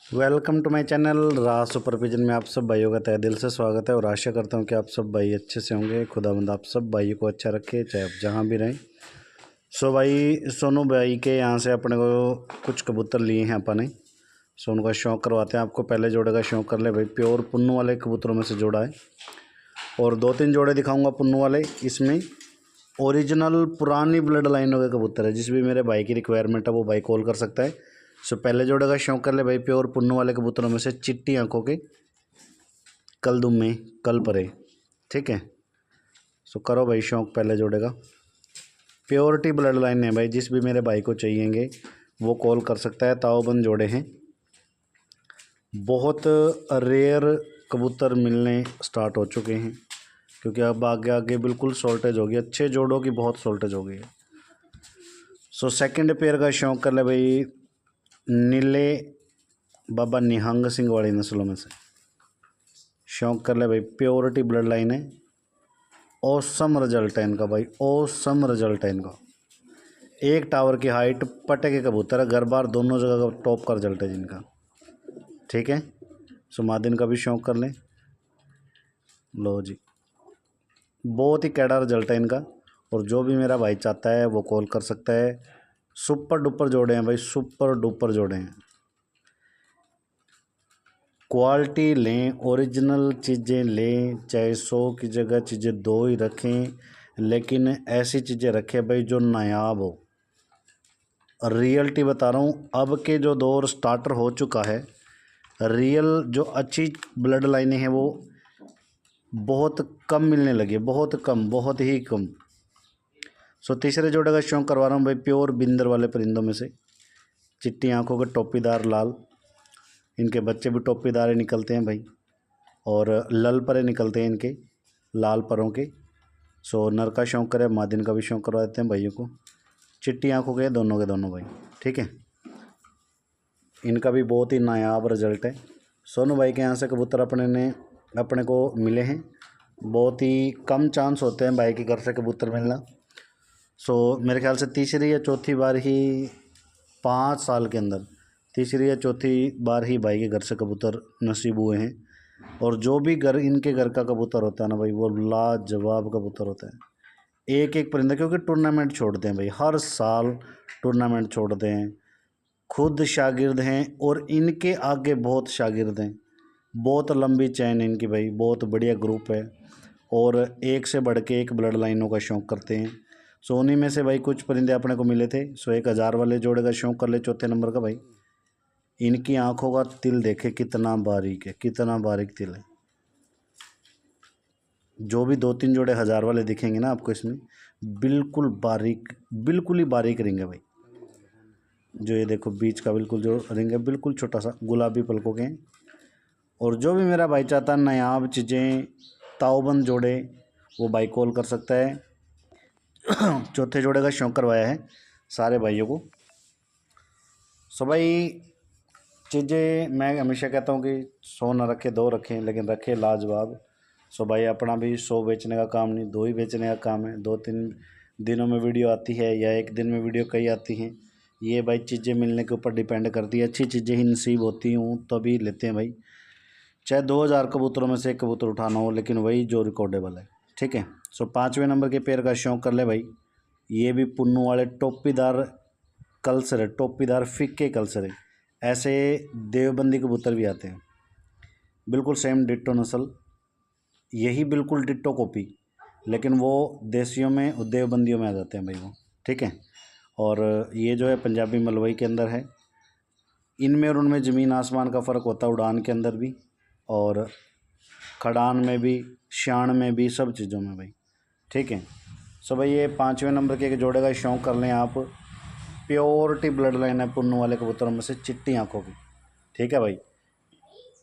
Welcome to my channel Raj supervision में आप सब भाइयों का तहे दिल से स्वागत है और आशा करता हूं कि आप सब भाई अच्छे से होंगे। खुदावंद आप सब भाइयों को अच्छा रखे, चाहे आप जहां भी रहें। सो भाई सोनू भाई के यहाँ से अपने को कुछ कबूतर लिए हैं अपन ने। सो उनका शौक़ करवाते हैं आपको। पहले जोड़े का शौक़ कर ले भाई। प्योर पुन्नू वाले कबूतरों में से जोड़ा है और 2-3 जोड़े दिखाऊँगा पुन्नू वाले। इसमें ओरिजिनल पुरानी ब्लड लाइनों के कबूतर है। जिस भी मेरे भाई की रिक्वायरमेंट है वो भाई कॉल कर सकता है। सो पहले जोड़े का शौक़ कर ले भाई। प्योर पुन्नू वाले कबूतरों में से चिट्टी आंखों के कल दुम्मे कल परे, ठीक है। सो करो भाई शौक़ पहले जोड़े का। प्योरिटी ब्लड लाइन है भाई। जिस भी मेरे भाई को चाहिएंगे वो कॉल कर सकता है। ताओबंद जोड़े हैं। बहुत रेयर कबूतर मिलने स्टार्ट हो चुके हैं क्योंकि अब आगे आगे बिल्कुल शॉर्टेज होगी। अच्छे जोड़ों की बहुत शॉर्टेज हो गई है। सो सेकंड पेयर का शौक़ कर ले भाई। नीले बाबा निहंग सिंह वाली नस्लों में से शौक़ कर ले भाई। प्योरिटी ब्लड लाइन है। औसम रिजल्ट है इनका भाई। औसम रिजल्ट है इनका। एक टावर की हाइट, पटे के कबूतर है, घर बार दोनों जगह का टॉप का रिजल्ट है जिनका, ठीक है। सो मादिन का भी शौक़ कर लें। लो जी, बहुत ही कैडा रिजल्ट है इनका। और जो भी मेरा भाई चाहता है वो कॉल कर सकता है। सुपर डुपर जोड़े हैं भाई, सुपर डुपर जोड़े हैं। क्वालिटी लें, ओरिजिनल चीज़ें लें। चाहे 100 की जगह चीज़ें 2 ही रखें, लेकिन ऐसी चीज़ें रखें भाई जो नायाब हो। रियलिटी बता रहा हूँ। अब के जो दौर स्टार्टर हो चुका है, रियल जो अच्छी ब्लड लाइनें हैं वो बहुत कम मिलने लगी है। बहुत कम, बहुत ही कम। सो तीसरे जोड़े का शौक़ करवा रहा हूँ भाई। प्योर बिंदर वाले परिंदों में से चिट्टी आंखों के टोपीदार लाल। इनके बच्चे भी टोपीदार निकलते हैं भाई और लल परे निकलते हैं इनके, लाल परों के। सो नर का शौक़ करे, मादिन का भी शौक़ करवा देते हैं भाइयों को। चिट्टी आंखों के दोनों भाई, ठीक है। इनका भी बहुत ही नायाब रिजल्ट है। सोनू भाई के यहाँ से कबूतर अपने को मिले हैं। बहुत ही कम चांस होते हैं भाई के घर से कबूतर मिलना। सो मेरे ख्याल से तीसरी या चौथी बार ही 5 साल के अंदर तीसरी या चौथी बार ही भाई के घर से कबूतर नसीब हुए हैं। और जो भी इनके घर का कबूतर होता है ना भाई, वो लाजवाब कबूतर होता है। एक एक परिंदा, क्योंकि टूर्नामेंट छोड़ते हैं भाई, हर साल टूर्नामेंट छोड़ते हैं। खुद शागिर्द हैं और इनके आगे बहुत शागिर्द हैं। बहुत लंबी चैन इनकी भाई, बहुत बढ़िया ग्रुप है और एक से बढ़ के एक ब्लड लाइनों का शौक़ करते हैं। सो उन्हीं में से भाई कुछ परिंदे अपने को मिले थे। सो 1000 वाले जोड़े का शौक़ कर ले, चौथे नंबर का भाई। इनकी आंखों का तिल देखे कितना बारीक है, कितना बारीक तिल है। जो भी 2-3 जोड़े 1000 वाले दिखेंगे ना आपको, इसमें बिल्कुल बारीक, बिल्कुल ही बारीक रिंग है भाई। जो ये देखो बीच का बिल्कुल जो रिंग है, बिल्कुल छोटा सा गुलाबी पलकों के हैं। और जो भी मेरा भाई चाहता है नायाब चीज़ें, ताओबंद जोड़े, वो भाई कॉल कर सकता है। चौथे जोड़े का शौक़ करवाया है सारे भाइयों को। सो भाई चीज़ें मैं हमेशा कहता हूँ कि 100 ना रखे 2 रखें, लेकिन रखे लाजवाब। सो भाई अपना भी 100 बेचने का काम नहीं, 2 ही बेचने का काम है। 2-3 दिनों में वीडियो आती है या एक दिन में वीडियो कई आती हैं। ये भाई चीज़ें मिलने के ऊपर डिपेंड करती है। अच्छी चीज़ें ही नसीब होती हूँ तभी लेते हैं भाई। चाहे 2000 कबूतरों में से एक कबूतर उठाना हो, लेकिन वही जो रिकॉर्डेबल है, ठीक है। सो 5वें नंबर के पेयर का शौक़ कर ले भाई। ये भी पुन्नू वाले टोपीदार कल्सर है, टोपीदार फिक्के कल्सर है। ऐसे देवबंदी कबूतर भी आते हैं, बिल्कुल सेम डिट्टो नस्ल, यही बिल्कुल डिट्टो कॉपी, लेकिन वो देसियों में देवबंदियों में आ जाते हैं भाई वो, ठीक है। और ये जो है पंजाबी मलवई के अंदर है। इनमें और उनमें ज़मीन आसमान का फ़र्क होता है, उड़ान के अंदर भी और खड़ान में भी, शान में भी, सब चीज़ों में भाई, ठीक है। सो भाई ये 5वें नंबर के जोड़े का शौक़ कर लें आप। प्योरिटी ब्लड लाइन है पुन्नू वाले कबूतरों में से चिट्टी आंखों की, ठीक है भाई।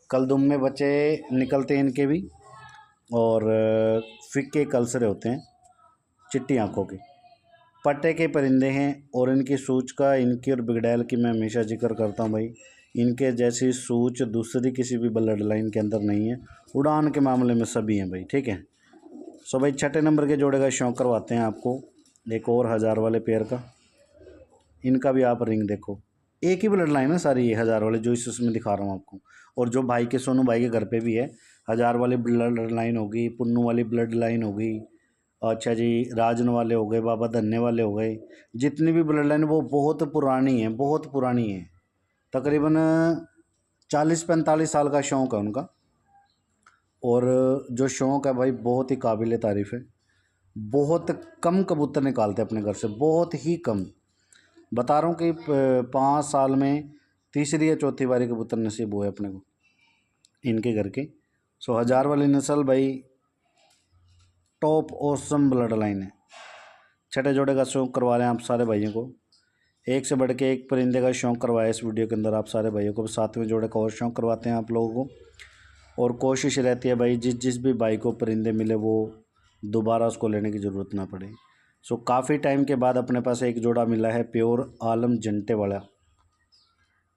कल दुम में बच्चे निकलते हैं इनके भी और फिक्के कलसरे होते हैं, चिट्टी आंखों के पट्टे के परिंदे हैं। और इनकी सूच का, इनकी और बिगड़ैल की मैं हमेशा जिक्र करता हूँ भाई। इनके जैसी सूच दूसरी किसी भी ब्लड लाइन के अंदर नहीं है। उड़ान के मामले में सभी हैं भाई, ठीक है। सो भाई 6ठे नंबर के जोड़े का शौक़ करवाते हैं आपको, एक और 1000 वाले पेयर का। इनका भी आप रिंग देखो, एक ही ब्लड लाइन है सारी ये 1000 वाले जो इसमें दिखा रहा हूँ आपको। और जो भाई के सोनू भाई के घर पे भी है 1000 वाली ब्लड लाइन होगी, पुन्नू वाली ब्लड लाइन होगी, अच्छा जी राजन वाले हो गए, बाबा धन्ने वाले हो गए। जितनी भी ब्लड लाइन वो बहुत पुरानी है, बहुत पुरानी है। तकरीबन 40-45 साल का शौक़ है उनका। और जो शौक़ है भाई बहुत ही काबिल तारीफ़ है। बहुत कम कबूतर निकालते हैं अपने घर से, बहुत ही कम। बता रहा हूँ कि 5 साल में तीसरी या चौथी बारी कबूतर नसीब हुए अपने को इनके घर के। 1000 वाली नस्ल भाई टॉप ऑसम ब्लड लाइन है। छठे जोड़े का शौक़ करवा रहे हैं आप सारे भाइयों को। एक से बढ़ के एक परिंदे का शौक़ करवाया इस वीडियो के अंदर आप सारे भाइयों को। 7वें जोड़े का और शौक़ करवाते हैं आप लोगों को। और कोशिश रहती है भाई जिस भी भाई को परिंदे मिले वो दोबारा उसको लेने की ज़रूरत ना पड़े। काफ़ी टाइम के बाद अपने पास एक जोड़ा मिला है प्योर आलम जंटे वाला,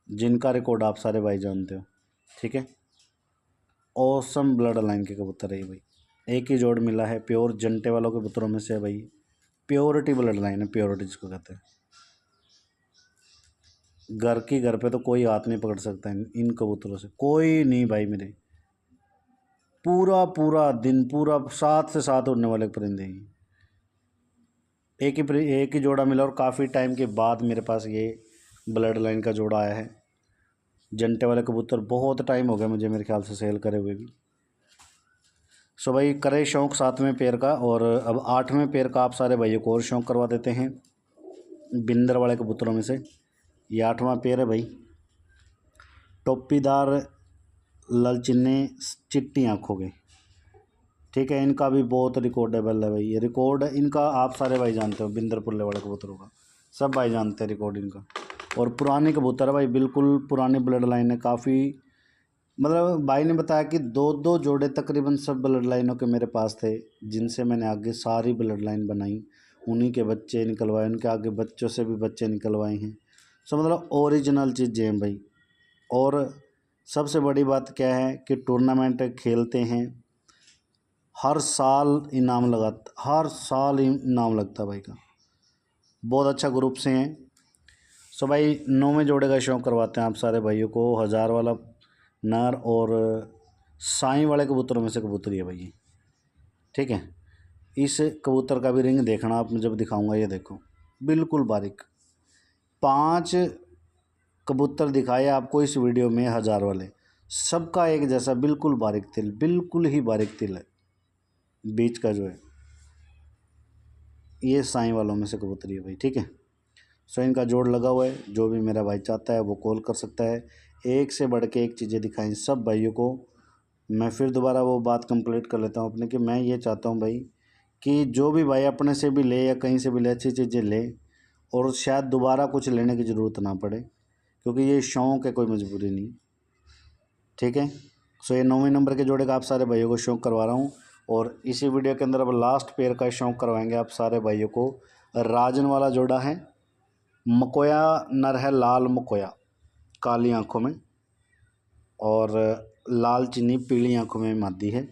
जिनका रिकॉर्ड आप सारे भाई जानते हो, ठीक है। ऑसम ब्लड लाइन के कबूतर है ये भाई। एक ही जोड़ मिला है प्योर जंटे वालों के कबूतरों में से भाई। प्योरिटी ब्लड लाइन है, प्योरिटी जिसको कहते हैं। घर पे तो कोई हाथ नहीं पकड़ सकता इन कबूतरों से, कोई नहीं भाई मेरे। पूरा दिन पूरा 7 से 7 उड़ने वाले परिंदे हैं। एक ही जोड़ा मिला और काफ़ी टाइम के बाद मेरे पास ये ब्लड लाइन का जोड़ा आया है। जंटे वाले कबूतर बहुत टाइम हो गया मुझे मेरे ख्याल से सेल करे हुए भी। भाई करे शौक़ 7वें पेयर का। और अब 8वें पेयर का आप सारे भाइयों को और शौक़ करवा देते हैं बिंदर वाले कबूतरों में से। ये 8वां पेयर है भाई। टोपीदार ललचिन्ने चिट्टी आँखों के, ठीक है। इनका भी बहुत रिकॉर्डेबल है भाई। ये रिकॉर्ड इनका आप सारे भाई जानते हो, बिंदर पुल्ले वाले कबूतरों का सब भाई जानते हैं रिकॉर्ड इनका। और पुरानी कबूतर है भाई, बिल्कुल पुरानी ब्लड लाइन है। काफ़ी मतलब भाई ने बताया कि 2-2 जोड़े तकरीबन सब ब्लड लाइनों के मेरे पास थे, जिनसे मैंने आगे सारी ब्लड लाइन बनाई, उन्हीं के बच्चे निकलवाए, उनके आगे बच्चों से भी बच्चे निकलवाए हैं। मतलब ओरिजिनल चीज़ें हैं भाई। और सबसे बड़ी बात क्या है कि टूर्नामेंट खेलते हैं, हर साल इनाम लगता भाई का। बहुत अच्छा ग्रुप से हैं। भाई 9वें जोड़े का शौक़ करवाते हैं आप सारे भाइयों को। 1000 वाला नर और साई वाले कबूतरों में से कबूतरी है भाई ये, ठीक है। इस कबूतर का भी रिंग देखना आप, जब दिखाऊंगा ये देखो बिल्कुल बारीक। 5 कबूतर दिखाए आपको इस वीडियो में 1000 वाले, सबका एक जैसा बिल्कुल बारीक तिल, बिल्कुल ही बारीक तिल है। बीच का जो है ये साई वालों में से कबूतरी है भाई, ठीक है। इनका जोड़ लगा हुआ है। जो भी मेरा भाई चाहता है वो कॉल कर सकता है। एक से बढ़ के एक चीज़ें दिखाएं सब भाइयों को। मैं फिर दोबारा वो बात कंप्लीट कर लेता हूँ अपने कि मैं ये चाहता हूँ भाई कि जो भी भाई अपने से भी ले या कहीं से भी ले अच्छी चीज़ें ले, और शायद दोबारा कुछ लेने की ज़रूरत ना पड़े, क्योंकि ये शौक़ है, कोई मजबूरी नहीं, ठीक है। ये 9वें नंबर के जोड़े का आप सारे भाइयों को शौक़ करवा रहा हूँ। और इसी वीडियो के अंदर अब लास्ट पेयर का शौक़ करवाएंगे आप सारे भाइयों को। राजन वाला जोड़ा है, मकोया नर है, लाल मकोया काली आंखों में और लाल चीनी पीली आंखों में मादी है।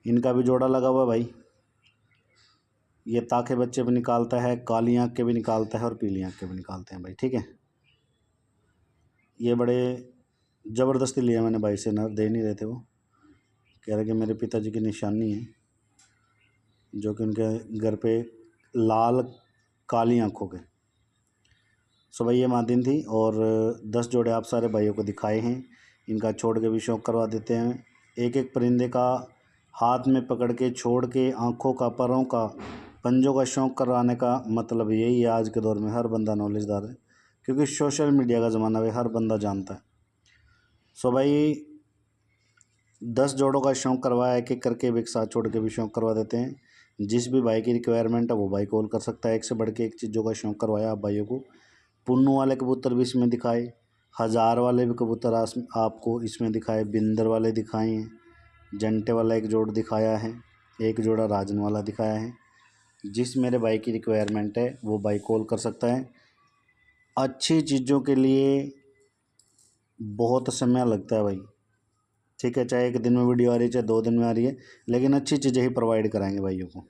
इनका भी जोड़ा लगा हुआ भाई। ये ताके बच्चे भी निकालता है, काली आंख के भी निकालता है और पीली आंख के भी निकालते हैं भाई, ठीक है। ये बड़े ज़बरदस्ती लिया मैंने भाई से, नर दे नहीं रहे थे, वो कह रहे कि मेरे पिताजी की निशानी है, जो कि उनके घर पे लाल काली आंखों के। भाई ये मादिन थी। और 10 जोड़े आप सारे भाइयों को दिखाए हैं। इनका छोड़ के भी शौक़ करवा देते हैं। एक एक परिंदे का हाथ में पकड़ के छोड़ के आँखों का, परों का, पंजों का शौक़ कराने का मतलब यही है। आज के दौर में हर बंदा नॉलेजदार है, क्योंकि सोशल मीडिया का ज़माना है, हर बंदा जानता है। भाई 10 जोड़ों का शौक़ करवाया, एक एक करके एक साथ छोड़ के भी शौक़ करवा देते हैं। जिस भी भाई की रिक्वायरमेंट है वो भाई कॉल कर सकता है। एक से बढ़ के एक चीज़ों का शौक़ करवाया आप भाइयों को। पुन्नू वाले कबूतर भी इसमें दिखाए, 1000 वाले भी कबूतर आपको इसमें दिखाए, बिंदर वाले दिखाए हैं, जंटे वाला एक जोड़ दिखाया है, एक जोड़ा राजन वाला दिखाया है। जिस मेरे भाई की रिक्वायरमेंट है वो भाई कॉल कर सकता है। अच्छी चीज़ों के लिए बहुत समय लगता है भाई, ठीक है। चाहे 1 दिन में वीडियो आ रही है, चाहे 2 दिन में आ रही है, लेकिन अच्छी चीज़ें ही प्रोवाइड कराएंगे भाइयों को।